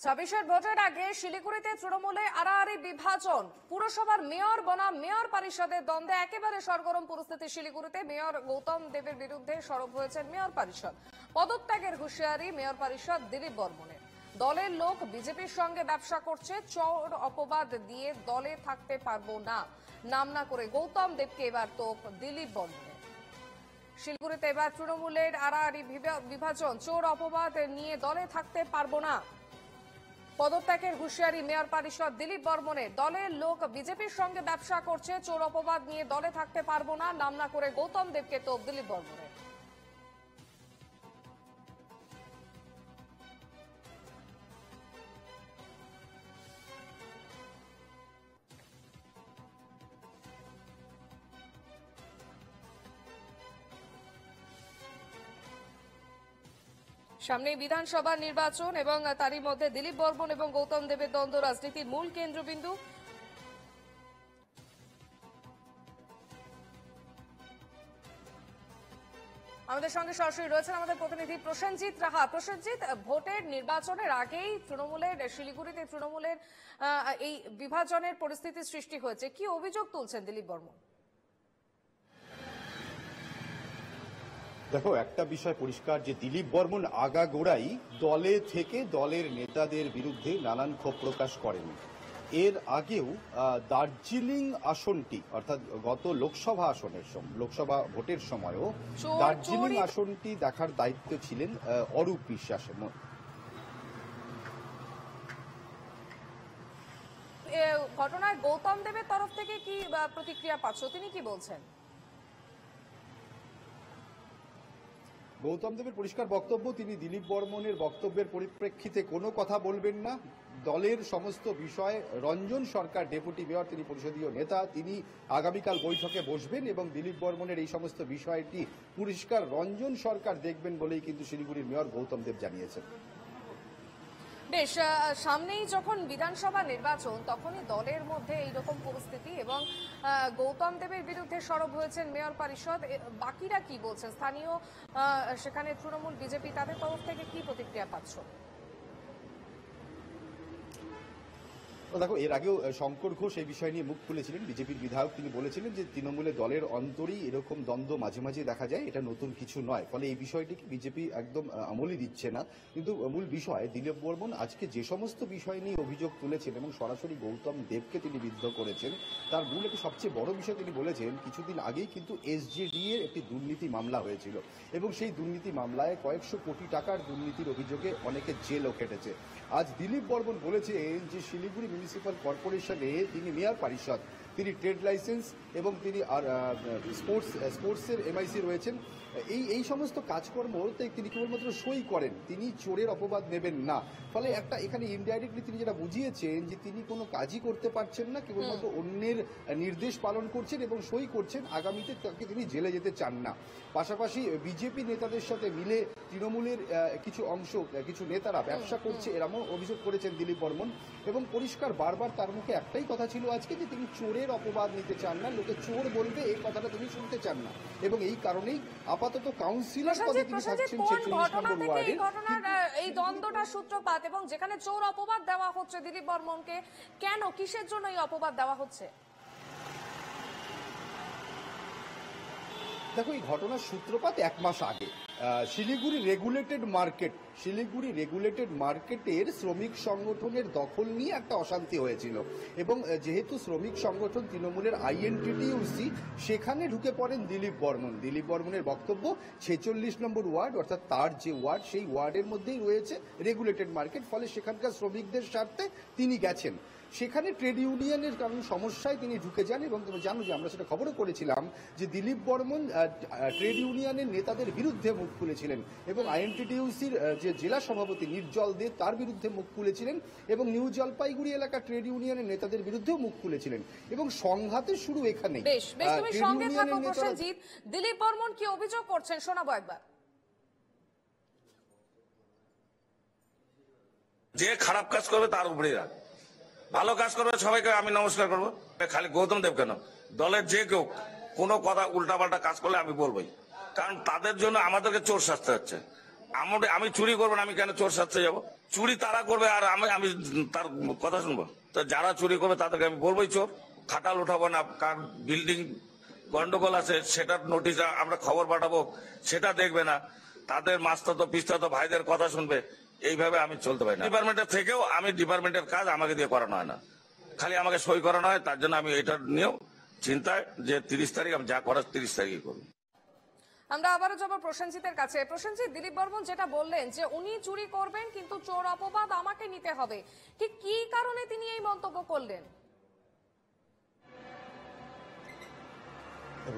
ছাব্বিশের ভোটের আগে শিলিগুড়িতে তৃণমূলে আড়াআড়ি বিভাজন। পুরসভার মেয়র বনাম মেয়র পরিষদের দ্বন্দ্বে একেবারে সরগরম পরিস্থিতি শিলিগুড়িতে। মেয়র গৌতম দেবের বিরুদ্ধে সরব হয়েছেন মেয়র পরিষদ। পদত্যাগের হুঁশিয়ারি মেয়র পরিষদ দিলীপ বর্মনের। দলের লোক বিজেপির সঙ্গে ব্যবসা করছে, চোর অপবাদ দিয়ে দলে থাকতে পারবো না নাম না করে গৌতম দেবকে এবার তোপ দিলীপ বর্মনের। শিলিগুড়িতে এবার তৃণমূলের আড়াআড়ি বিভাজন, চোর অপবাদ নিয়ে দলে থাকতে পারবো না। পদত্যাগের হুঁশিয়ারি মেয়র পরিষদ দিলীপ বর্মনের। দলের লোক বিজেপির সঙ্গে ব্যবসা করছে, চোর অপবাদ নিয়ে দলে থাকতে পারবো না নাম না করে গৌতম দেবকে তোপ দিলীপ বর্মনের। সামনে বিধানসভা নির্বাচন এবং তারই মধ্যে দিলীপ বর্মন এবং গৌতম দেবের দ্বন্দ্ব রাজনীতির মূল কেন্দ্রবিন্দু। আমাদের সঙ্গে সরাসরি রয়েছেন আমাদের প্রতিনিধি প্রসেনজিৎ রাহা। প্রসেনজিৎ, ভোটের নির্বাচনের আগেই তৃণমূলের শিলিগুড়িতে তৃণমূলের এই বিভাজনের পরিস্থিতি সৃষ্টি হয়েছে, কি অভিযোগ তুলছেন দিলীপ বর্মন? দেখো, একটা বিষয় পরিষ্কার যে দিলীপ বর্মন আগাগোড়াই দলে থেকে দলের নেতাদের বিরুদ্ধে নানান ক্ষোভ প্রকাশ করেন। এর আগেও দার্জিলিং আসনটি অর্থাৎ গত লোকসভা ভোটের সময়ও দার্জিলিং আসনটি দেখার দায়িত্ব ছিলেন অরূপ বিশ্বাসের। ঘটনায় গৌতম দেবের তরফ থেকে কি প্রতিক্রিয়া পাচ্ছ, তিনি কি বলছেন? গৌতম দেবের পরিষ্কার বক্তব্য, তিনি দিলীপ বর্মনের বক্তব্যের পরিপ্রেক্ষিতে কোনো কথা বলবেন না। দলের সমস্ত বিষয়ে রঞ্জন সরকার ডেপুটি মেয়র, তিনি পরিষদীয় নেতা, তিনি আগামীকাল বৈঠকে বসবেন এবং দিলীপ বর্মনের এই সমস্ত বিষয়টি পরিষ্কার রঞ্জন সরকার দেখবেন বলেই কিন্তু শিলিগুড়ির মেয়র গৌতম দেব জানিয়েছেন। বেশ, সামনেই যখন বিধানসভা নির্বাচন তখনই দলের মধ্যে এইরকম পরিস্থিতি এবং গৌতম দেবের বিরুদ্ধে সরব হয়েছেন মেয়র পরিষদ। বাকিরা কি বলছেন? স্থানীয় সেখানে তৃণমূল বিজেপি, তাদের তরফ থেকে কি প্রতিক্রিয়া পাচ্ছ? দেখো, এর আগেও শঙ্কর ঘোষ এই বিষয় নিয়ে মুখ খুলেছিলেন, বিজেপির বিধায়ক। তিনি বলেছিলেন যে তৃণমূলের দলের অন্তরেই এরকম দ্বন্দ্ব মাঝে মাঝে দেখা যায়, এটা নতুন কিছু নয়। ফলে এই বিষয়টিকে বিজেপি একদম আমলই দিচ্ছে না। কিন্তু মূল বিষয়, দিলীপ বর্মন আজকে যে সমস্ত বিষয় নিয়ে অভিযোগ তুলেছেন এবং সরাসরি গৌতম দেবকে তিনি বিদ্ধ করেছেন, তার মূল একটি সবচেয়ে বড় বিষয় তিনি বলেছেন, কিছুদিন আগেই কিন্তু এসজেডি এর একটি দুর্নীতি মামলা হয়েছিল এবং সেই দুর্নীতি মামলায় কয়েকশো কোটি টাকার দুর্নীতির অভিযোগে অনেকে জেলও কেটেছে। আজ দিলীপ বর্মন বলেছেন যে শিলিগুড়ি মিউনিসিপাল কর্পোরেশনে তিনি মেয়র পরিষদ, তিনি ট্রেড লাইসেন্স এবং তিনি আর স্পোর্টসের এমআইসি রয়েছেন। এই সমস্ত কাজকর্মতে তিনি কেবলমাত্র সই করেন, তিনি চোরের অপবাদ নেবেন না। ফলে একটা এখানে ইনডাইরেক্টলি তিনি যেটা বুঝিয়েছেন যে তিনি কোনো কাজই করতে পারছেন না, কেবলমাত্র অন্যের নির্দেশ পালন করছেন এবং সই করছেন। আগামীতে তাকে তিনি জেলে যেতে চান না। পাশাপাশি বিজেপি নেতাদের সাথে মিলে তৃণমূলের কিছু অংশ, কিছু নেতারা ব্যবসা করছে, এরকম অভিযোগ করেছেন দিলীপ বর্মন। এবং পরিষ্কার বারবার তার মুখে একটাই কথা ছিল আজকে, যে তিনি চোরের অপবাদ নিতে চান না, লোকে চোর বলবে এই কথাটা তিনি শুনতে চান না। এবং এই কারণেই আপাতত কাউন্সিলর পদে তিনি থাকছেন 46 নম্বর ওয়ার্ডে। এই দ্বন্দ্বটা সূত্রপাত এবং যেখানে চোর অপবাদ দেওয়া হচ্ছে দিলীপ বর্মনকে, কেন, কিসের জন্য এই অপবাদ দেওয়া হচ্ছে? দেখো, এই ঘটনার সূত্রপাত 1 মাস আগে। শিলিগুড়ি রেগুলেটেড মার্কেটের শ্রমিক সংগঠনের দখল নিয়ে একটা অশান্তি হয়েছিল এবং যেহেতু শ্রমিক সংগঠন তৃণমূলের আইএনটিটিইউসি, সেখানে ঢুকে পড়েন দিলীপ বর্মন। দিলীপ বর্মনের বক্তব্য, 46 নম্বর ওয়ার্ড অর্থাৎ তার যে ওয়ার্ড, সেই ওয়ার্ডের মধ্যেই রয়েছে রেগুলেটেড মার্কেট। ফলে সেখানকার শ্রমিকদের স্বার্থে তিনি গেছেন। সেখানে ট্রেড ইউনিয়নের কারণ সমস্যায় তিনি ঢুকে যান এবং তুমি জানো যে আমরা সেটা খবরও করেছিলাম যে দিলীপ বর্মন ট্রেড ইউনিয়নের নেতাদের বিরুদ্ধে মুখ খুলেছিলেন এবং আইএনটিটিইউসির যে জেলা সভাপতি নির্জল দে, তার বিরুদ্ধে মুখ খুলেছিলেন এবং নিউ জলপাইগুড়ি এলাকা ট্রেড ইউনিয়নের নেতাদের বিরুদ্ধেও মুখ খুলেছিলেন এবং সংঘাতের শুরু এখানেই। দিলীপ বর্মন কি অভিযোগ করছেন শোনাবো একবার। যে খারাপ কাজ করবে তার উপরে রাখ, ভালো কাজ করবে সবাইকে আমি নমস্কার করবো। খালি গৌতম দেব কেন, দলের যে কেউ কোনো কথা উল্টাপাল্টা কাজ করলে আমি বলবোই, কারণ তাদের জন্য আমাদেরকে চোর সাজতে হচ্ছে। আমি চুরি করবো না, আমি কেন চোর সাজতে যাবো? চুরি তারা করবে আর আমি আমি তার কথা শুনবো? তো যারা চুরি করবে তাদেরকে আমি বলবোই চোর। খাটাল উঠাবো না, কার বিল্ডিং গন্ডগোল আছে সেটার নোটিশ আমরা খবর পাঠাবো, সেটা দেখবে না। তাদের মাস্তাতো পিস্তাতো ভাইদের কথা শুনবে। এইভাবে আমি চলতে পারি না। ডিপার্টমেন্টের থেকেও আমি ডিপার্টমেন্টের কাজ আমাকে দিয়ে করানো হয় না, খালি আমাকে সই করানো হয়। তার জন্য আমি এটা নিয়েও চিন্তায় যে 30 তারিখ আমি যা করার 30 তারিখে করবো। আমরা আবারও যাবো প্রসেনজিতের কাছে। প্রসেনজিৎ, দিলীপ বর্মন যেটা বললেন যে উনি চুরি করবেন কিন্তু চোর অপবাদ আমাকে নিতে হবে, ঠিক কি কারণে তিনি এই মন্তব্য করলেন?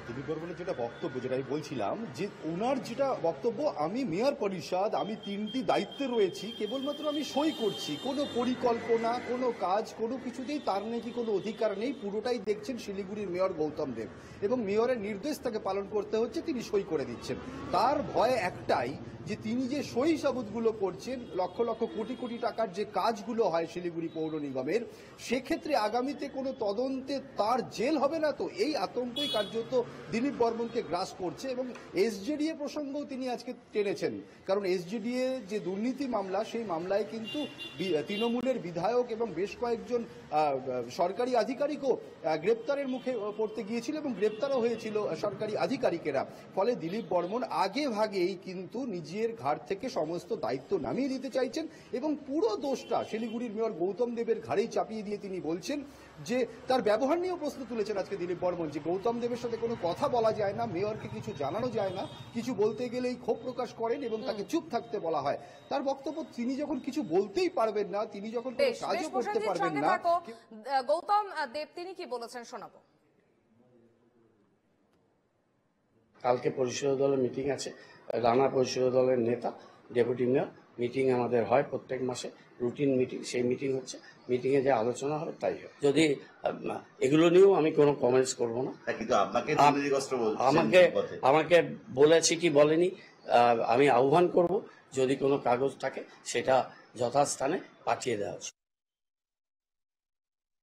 দিলীপ বর্মনের যেটা বক্তব্য, যেটা আমি বলছিলাম, যে ওনার যেটা বক্তব্য, আমি মেয়র পরিষদ, আমি 3টি দায়িত্বে রয়েছি, কেবলমাত্র আমি সই করছি, কোনো পরিকল্পনা, কোনো কাজ, কোনো কিছুতেই তার নাকি কোনো অধিকার নেই। পুরোটাই দেখছেন শিলিগুড়ির মেয়র গৌতম দেব, এবং মেয়রের নির্দেশ তাকে পালন করতে হচ্ছে, তিনি সই করে দিচ্ছেন। তার ভয় একটাই যে তিনি যে সই সাবুতগুলো করছেন, লক্ষ লক্ষ কোটি কোটি টাকার যে কাজগুলো হয় শিলিগুড়ি পৌর নিগমের, সেক্ষেত্রে আগামীতে কোনো তদন্তে তার জেল হবে না তো, এই আতঙ্কই কার্যত দিলীপ বর্মনকে গ্রাস করছে। এবং এসজেডিএ প্রসঙ্গও তিনি আজকে টেনেছেন, কারণ এসজেডিএ যে দুর্নীতি মামলা, সেই মামলায় কিন্তু তৃণমূলের বিধায়ক এবং বেশ কয়েকজন সরকারি আধিকারিকও গ্রেপ্তারের মুখে পড়তে গিয়েছিল এবং গ্রেপ্তারও হয়েছিল সরকারি আধিকারিকেরা। ফলে দিলীপ বর্মন আগে ভাগেই কিন্তু নিজের ঘাট থেকে সমস্ত দায়িত্ব নামিয়ে দিতে চাইছেন এবং পুরো দোষটা শিলিগুড়ির মেয়র গৌতম দেবের ঘাড়েই চাপিয়ে দিয়ে তিনি বলছেন যে তার ব্যবহার নিয়েও প্রশ্ন তুলেছেন আজকে দিলীপ বর্মন, যে গৌতম দেবের সাথে কোনো কথা বলা যায় না, মেয়রকে কিছু জানানো যায় না, কিছু বলতে গেলেই ক্ষোভ প্রকাশ করেন এবং তাকে চুপ থাকতে বলা হয়। তার বক্তব্য, তিনি যখন কিছু বলতেই পারবেন না, তিনি যখন কোনো কাজও করতে পারবেন না। গৌতম দেব তিনি কি বলেছেন শোনাবো। কালকে পরিষদ দলের মিটিং আছে, রানা পরিষদ দলের নেতা, ডেপুটি মেয়র মিটিং আমাদের হয় প্রত্যেক মাসে, রুটিন মিটিং। সেই মিটিং হচ্ছে, মিটিংয়ে যে আলোচনা হবে তাই হবে। যদি এগুলো নিয়েও আমি কোনো কমেন্টস করব না। কিন্তু আমাকে বলেছি কি বলেনি, আমি আহ্বান করব যদি কোনো কাগজ থাকে সেটা যথাস্থানে পাঠিয়ে দেওয়া উচিত।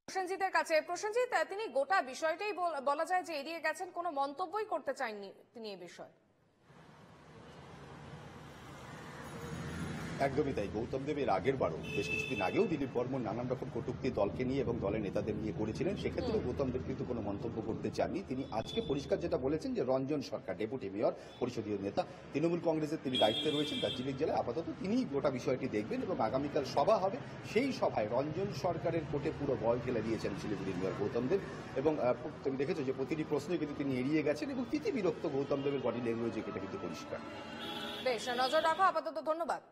প্রসেনজিতের কাছে। প্রসেনজিৎ, তিনি গোটা বিষয়টাই বলা যায় যে এড়িয়ে গেছেন, কোনো মন্তব্যই করতে চাননি তিনি এই বিষয়ে। একদমই তাই। গৌতম দেব এর আগের বারও, বেশ কিছুদিন আগেও দিলীপ বর্মন নানান রকম কটূক্তি দলকে নিয়ে এবং দলের নেতাদের নিয়ে করেছিলেন, সেক্ষেত্রে গৌতম দেব কিন্তু কোনো মন্তব্য করতে চাননি। তিনি আজকে পরিষ্কার যেটা বলেছেন যে রঞ্জন সরকার ডেপুটি মেয়র, পরিষদীয় নেতা, তৃণমূল কংগ্রেসের তিনি দায়িত্বে রয়েছেন দার্জিলিং জেলায়, আপাতত তিনি গোটা বিষয়টি দেখবেন এবং আগামীকাল সভা হবে, সেই সভায় রঞ্জন সরকারের কোর্টে পুরো বল ঠেলে দিয়েছেন শিলিগুড়ির মেয়র গৌতম দেব। এবং তুমি দেখেছো যে প্রতিটি প্রশ্নই কিন্তু তিনি এড়িয়ে গেছেন এবং তিতি বিরক্ত গৌতম দেবের বডি ল্যাঙ্গুয়েজ, এটা কিন্তু পরিষ্কার। বেশ, নজর রাখো আপাতত। ধন্যবাদ।